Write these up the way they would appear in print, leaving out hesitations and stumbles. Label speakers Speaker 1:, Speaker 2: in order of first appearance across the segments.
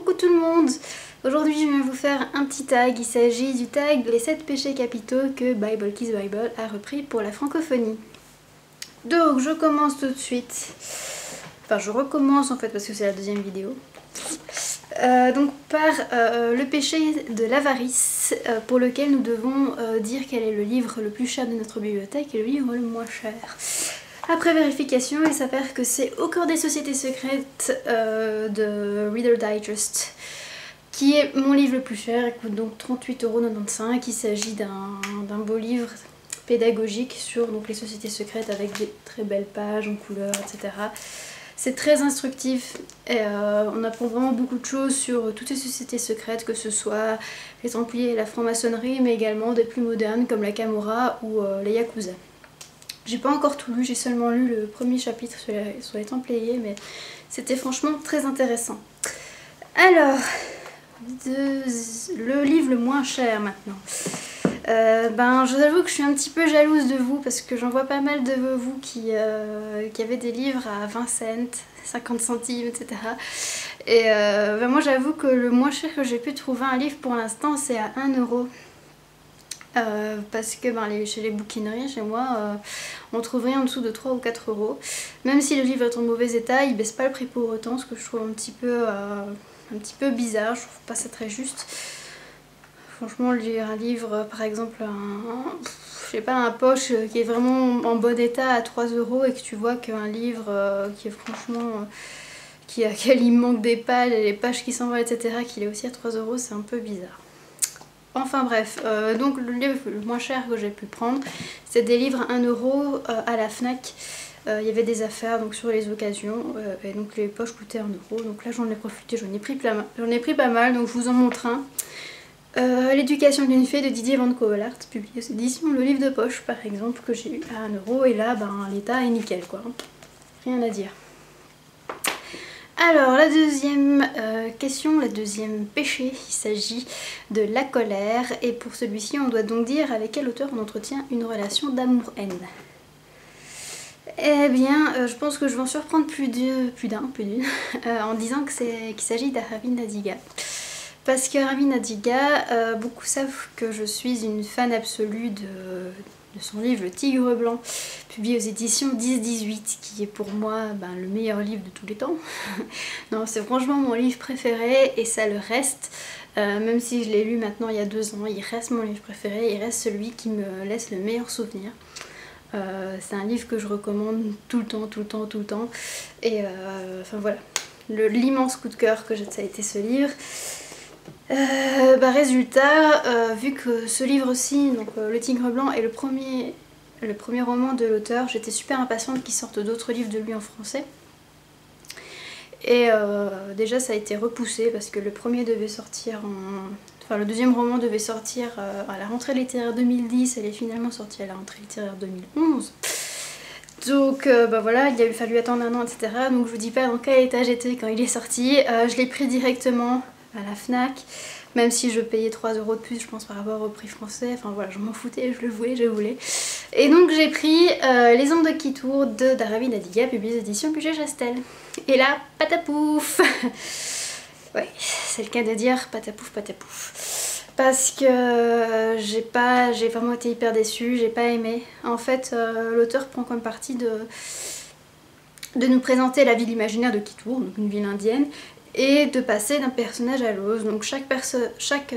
Speaker 1: Coucou tout le monde. Aujourd'hui je viens vous faire un petit tag. Il s'agit du tag Les 7 péchés capitaux que Bible Kids Bible a repris pour la francophonie. Donc je commence tout de suite. Enfin je recommence en fait parce que c'est la deuxième vidéo. Donc par le péché de l'avarice pour lequel nous devons dire quel est le livre le plus cher de notre bibliothèque et le livre le moins cher. Après vérification, il s'avère que c'est Au cœur des sociétés secrètes de Reader Digest qui est mon livre le plus cher. Il coûte donc 38,95 €. Il s'agit d'un beau livre pédagogique sur donc, les sociétés secrètes avec des très belles pages en couleur, etc. C'est très instructif et on apprend vraiment beaucoup de choses sur toutes les sociétés secrètes, que ce soit les Templiers et la franc-maçonnerie, mais également des plus modernes comme la Camorra ou les Yakuza. J'ai pas encore tout lu, j'ai seulement lu le premier chapitre sur les Templiers, mais c'était franchement très intéressant. Alors, le livre le moins cher maintenant. Je vous avoue que je suis un petit peu jalouse de vous parce que j'en vois pas mal de vous qui avaient des livres à 20 cents, 50 centimes, etc. Et moi j'avoue que le moins cher que j'ai pu trouver un livre pour l'instant c'est à 1 €. Parce que chez les bouquineries, chez moi, on trouve rien en dessous de 3 ou 4 €. Même si le livre est en mauvais état, il baisse pas le prix pour autant, ce que je trouve un petit peu bizarre, je trouve pas ça très juste. Franchement, lire un livre, par exemple, un poche qui est vraiment en bon état à 3 € et que tu vois qu'un livre qui est franchement... qu'il manque des pages, les pages qui s'envolent, etc., qu'il est aussi à 3 €, c'est un peu bizarre. Enfin bref, donc le livre le moins cher que j'ai pu prendre, c'est des livres à 1 € à la Fnac. Il y avait des affaires donc sur les occasions et donc les poches coûtaient 1 €. Donc là j'en ai profité, j'en ai pris pas mal, donc je vous en montre un. L'éducation d'une fée de Didier Van Coelaert, publié aux éditions Le Livre de Poche par exemple, que j'ai eu à 1 € et là l'état est nickel quoi, rien à dire. Alors la deuxième question, le deuxième péché, il s'agit de la colère et pour celui-ci on doit donc dire avec quel auteur on entretient une relation d'amour-haine. Eh bien je pense que je vais en surprendre plus d'une en disant qu'il s'agit d'Aravind Adiga. Parce qu'Aravind Adiga, beaucoup savent que je suis une fan absolue de son livre Le Tigre Blanc, publié aux éditions 10-18, qui est pour moi le meilleur livre de tous les temps. Non, c'est franchement mon livre préféré et ça le reste, même si je l'ai lu maintenant il y a 2 ans, il reste mon livre préféré, il reste celui qui me laisse le meilleur souvenir. C'est un livre que je recommande tout le temps, et enfin voilà, l'immense coup de cœur que ça a été ce livre. Résultat, vu que ce livre-ci, donc Le Tigre Blanc, est le premier roman de l'auteur, j'étais super impatiente qu'il sorte d'autres livres de lui en français. Et déjà ça a été repoussé parce que le premier devait sortir le deuxième roman devait sortir à la rentrée littéraire 2010, elle est finalement sortie à la rentrée littéraire 2011. Donc voilà, il a fallu attendre 1 an, etc. Donc je vous dis pas dans quel état j'étais quand il est sorti. Je l'ai pris directement à la Fnac, même si je payais 3 € de plus je pense par rapport au prix français, enfin voilà, je m'en foutais, je le voulais, je voulais. Et donc j'ai pris Les Ombres de Kitour d'Aravind Adiga, publié aux éditions Puget-Chastel. Et là, patapouf. Ouais, c'est le cas de dire patapouf patapouf. Parce que j'ai vraiment été hyper déçue, j'ai pas aimé. En fait, l'auteur prend comme parti de nous présenter la ville imaginaire de Kitour, donc une ville indienne, et de passer d'un personnage à l'autre. Donc chaque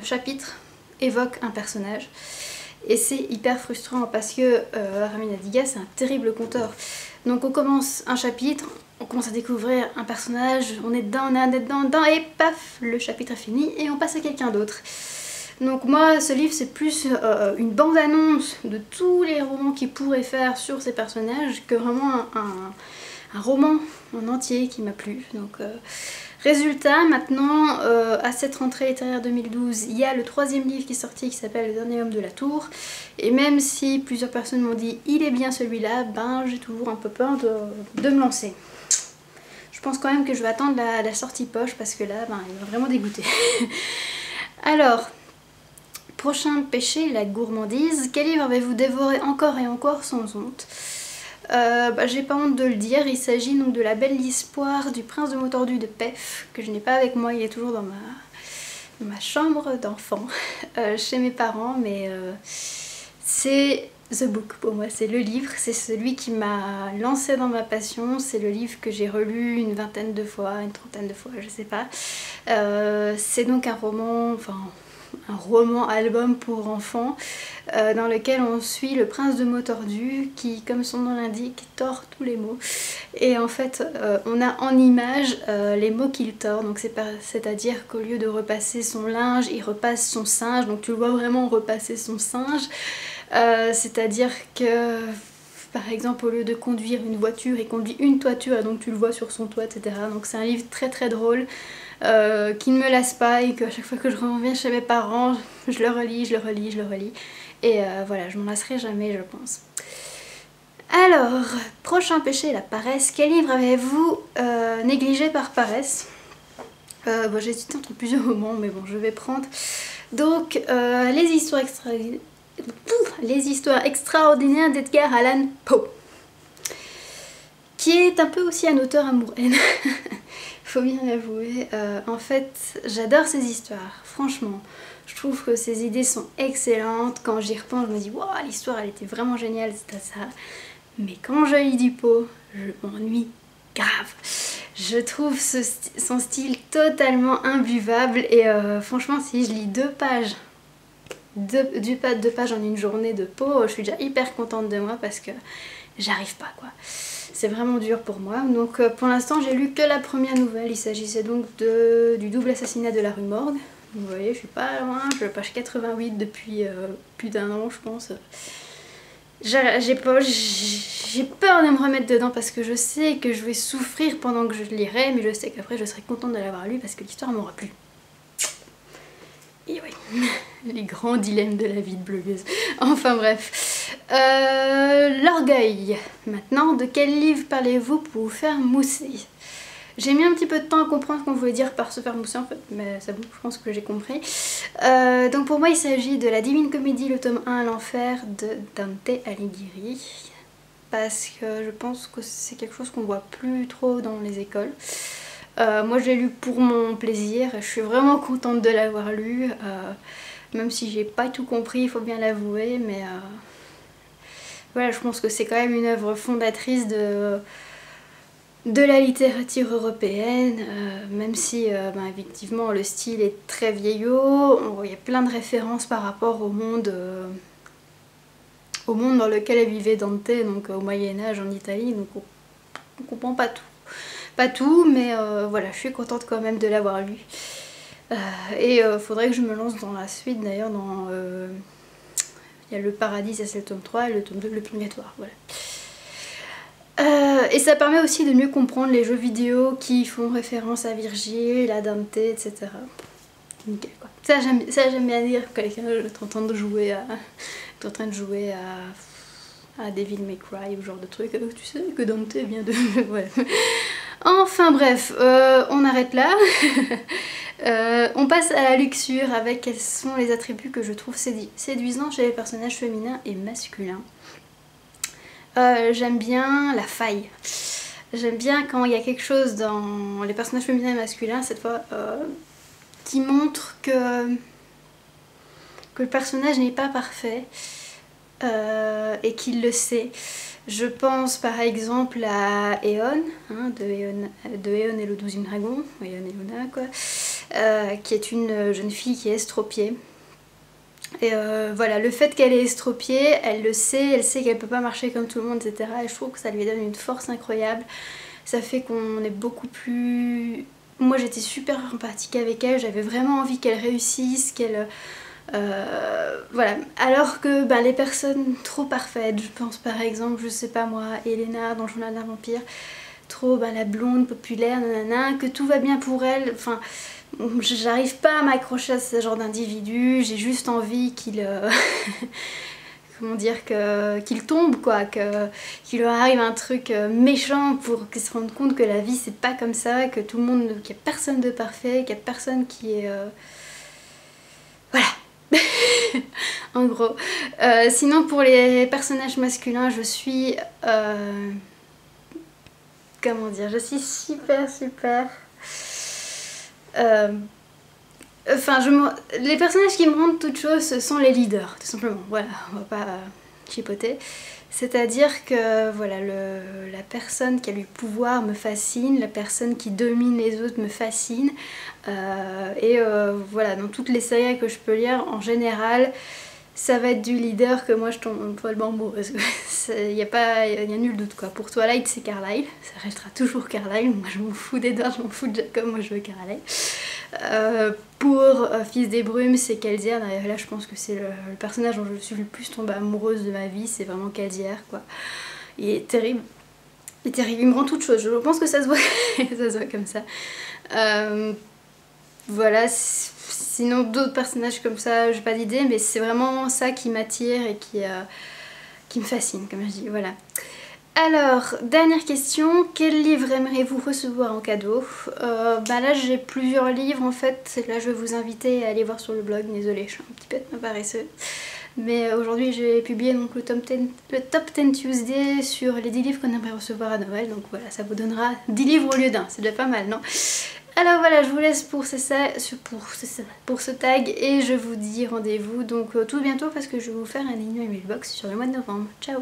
Speaker 1: chapitre évoque un personnage et c'est hyper frustrant parce que Aravind Adiga c'est un terrible conteur. Donc on commence un chapitre, on commence à découvrir un personnage, on est dedans, et paf, le chapitre est fini et on passe à quelqu'un d'autre. Donc moi ce livre c'est plus une bande-annonce de tous les romans qu'il pourrait faire sur ces personnages que vraiment un roman en entier qui m'a plu. Donc résultat, maintenant à cette rentrée littéraire 2012, il y a le 3e livre qui est sorti qui s'appelle Le Dernier Homme de la Tour. Et même si plusieurs personnes m'ont dit il est bien celui-là, j'ai toujours un peu peur de me lancer. Je pense quand même que je vais attendre la sortie poche parce que là il m'a vraiment dégoûté. Alors, prochain péché, la gourmandise. Quel livre avez-vous dévoré encore et encore sans honte? J'ai pas honte de le dire, il s'agit donc de La Belle Histoire du Prince de Motordu de Pef, que je n'ai pas avec moi, il est toujours dans ma chambre d'enfant, chez mes parents, mais c'est The Book pour moi, c'est le livre, c'est celui qui m'a lancé dans ma passion, c'est le livre que j'ai relu une vingtaine de fois, une trentaine de fois, je sais pas. C'est donc un roman, enfin un roman-album pour enfants dans lequel on suit le prince de Motordu qui, comme son nom l'indique, tord tous les mots. Et en fait, on a en image les mots qu'il tord, donc c'est-à-dire qu'au lieu de repasser son linge, il repasse son singe, donc tu le vois vraiment repasser son singe. C'est-à-dire que, par exemple, au lieu de conduire une voiture, il conduit une toiture et donc tu le vois sur son toit, etc. Donc c'est un livre très très drôle. Qui ne me lasse pas et qu'à chaque fois que je reviens chez mes parents, je le relis, je le relis, je le relis. Et voilà, je m'en lasserai jamais, je pense. Alors, prochain péché, la paresse. Quel livre avez-vous négligé par paresse? J'ai hésité entre plusieurs moments, mais bon, je vais prendre. Donc, les histoires extraordinaires d'Edgar Allan Poe, qui est un peu aussi un auteur amour-haine. Faut bien l'avouer. En fait, j'adore ces histoires, franchement. Je trouve que ces idées sont excellentes. Quand j'y repense, je me dis waouh, l'histoire elle était vraiment géniale, c'était ça. Mais quand je lis du Poe, je m'ennuie grave. Je trouve son style totalement imbuvable et franchement, si je lis deux pages en une journée de Poe, je suis déjà hyper contente de moi parce que j'arrive pas quoi. C'est vraiment dur pour moi. Donc pour l'instant j'ai lu que la première nouvelle. Il s'agissait donc du double assassinat de la rue Morgue. Vous voyez, je suis pas loin, je suis à la page 88 depuis plus d'un an je pense. J'ai peur de me remettre dedans parce que je sais que je vais souffrir pendant que je lirai, mais je sais qu'après je serai contente de l'avoir lu parce que l'histoire m'aura plu. Et oui, les grands dilemmes de la vie de blogueuse. Enfin bref. L'orgueil. Maintenant, de quel livre parlez-vous pour vous faire mousser? J'ai mis un petit peu de temps à comprendre ce qu'on voulait dire par se faire mousser en fait, mais ça bon, je pense que j'ai compris. Donc pour moi, il s'agit de la Divine Comédie, le tome 1 à l'enfer de Dante Alighieri. Parce que je pense que c'est quelque chose qu'on voit plus trop dans les écoles. Moi je l'ai lu pour mon plaisir, je suis vraiment contente de l'avoir lu, même si j'ai pas tout compris, il faut bien l'avouer, mais voilà, je pense que c'est quand même une œuvre fondatrice de la littérature européenne, même si effectivement le style est très vieillot, il y a plein de références par rapport au monde dans lequel vivait Dante, donc au Moyen-Âge en Italie, donc on comprend pas tout. Pas tout, mais voilà, je suis contente quand même de l'avoir lu. Et faudrait que je me lance dans la suite, d'ailleurs, dans... il y a le Paradis, ça c'est le tome 3, et le tome 2, le Purgatoire, voilà. Et ça permet aussi de mieux comprendre les jeux vidéo qui font référence à Virgile, à Dante, etc. Nickel, quoi. Ça j'aime bien dire que quelqu'un est en train de jouer à Devil May Cry ou ce genre de truc. Tu sais que Dante vient de... ouais. Enfin bref, on arrête là. On passe à la luxure avec quels sont les attributs que je trouve séduisants chez les personnages féminins et masculins. J'aime bien la faille. J'aime bien quand il y a quelque chose dans les personnages féminins et masculins, cette fois, qui montre que le personnage n'est pas parfait et qu'il le sait. Je pense par exemple à Éon, hein, de Éon et le 12e dragon, Éon et Luna quoi, qui est une jeune fille qui est estropiée. Et voilà, le fait qu'elle est estropiée, elle le sait, elle sait qu'elle peut pas marcher comme tout le monde, etc. Et je trouve que ça lui donne une force incroyable. Ça fait qu'on est beaucoup plus... Moi j'étais super empathique avec elle, j'avais vraiment envie qu'elle réussisse, qu'elle... voilà, alors que les personnes trop parfaites, je pense par exemple, je sais pas moi, Elena dans le Journal d'un vampire, trop la blonde populaire, nanana, que tout va bien pour elle, enfin j'arrive pas à m'accrocher à ce genre d'individu, j'ai juste envie qu'il comment dire, qu'il tombe quoi, qu'il leur arrive un truc méchant pour qu'ils se rendent compte que la vie c'est pas comme ça, que tout le monde, qu'il y a personne de parfait, qu'il y a personne qui est voilà. En gros. Sinon pour les personnages masculins, je suis... comment dire, je suis super. Enfin, les personnages qui me rendent toute chose, ce sont les leaders, tout simplement. Voilà, on va pas chipoter. C'est-à-dire que voilà, la personne qui a le pouvoir me fascine, la personne qui domine les autres me fascine. Voilà, dans toutes les séries que je peux lire, en général, ça va être du leader que moi je tombe follement amoureuse. Il y a nul doute quoi. Pour Twilight c'est Carlyle, ça restera toujours Carlyle. Moi je m'en fous d'Edward, je m'en fous de Jacob, moi je veux Carlyle. Pour Fils des Brumes c'est Kelsier. Là je pense que c'est le personnage dont je suis le plus tombée amoureuse de ma vie, c'est vraiment Kelsier quoi. Il est terrible. Il est terrible, il me rend toute chose, je pense que ça se voit, ça se voit comme ça. Voilà, sinon d'autres personnages comme ça, j'ai pas d'idée, mais c'est vraiment ça qui m'attire et qui me fascine, comme je dis, voilà. Alors, dernière question, quel livre aimeriez-vous recevoir en cadeau? Là j'ai plusieurs livres en fait, là je vais vous inviter à aller voir sur le blog, désolée, je suis un petit peu paresseuse. Mais aujourd'hui j'ai publié donc le top 10 Tuesday sur les 10 livres qu'on aimerait recevoir à Noël, donc voilà, ça vous donnera 10 livres au lieu d'un, c'est déjà pas mal, non? Alors voilà, je vous laisse pour ce tag et je vous dis rendez-vous donc tout bientôt parce que je vais vous faire un email box sur le mois de novembre. Ciao!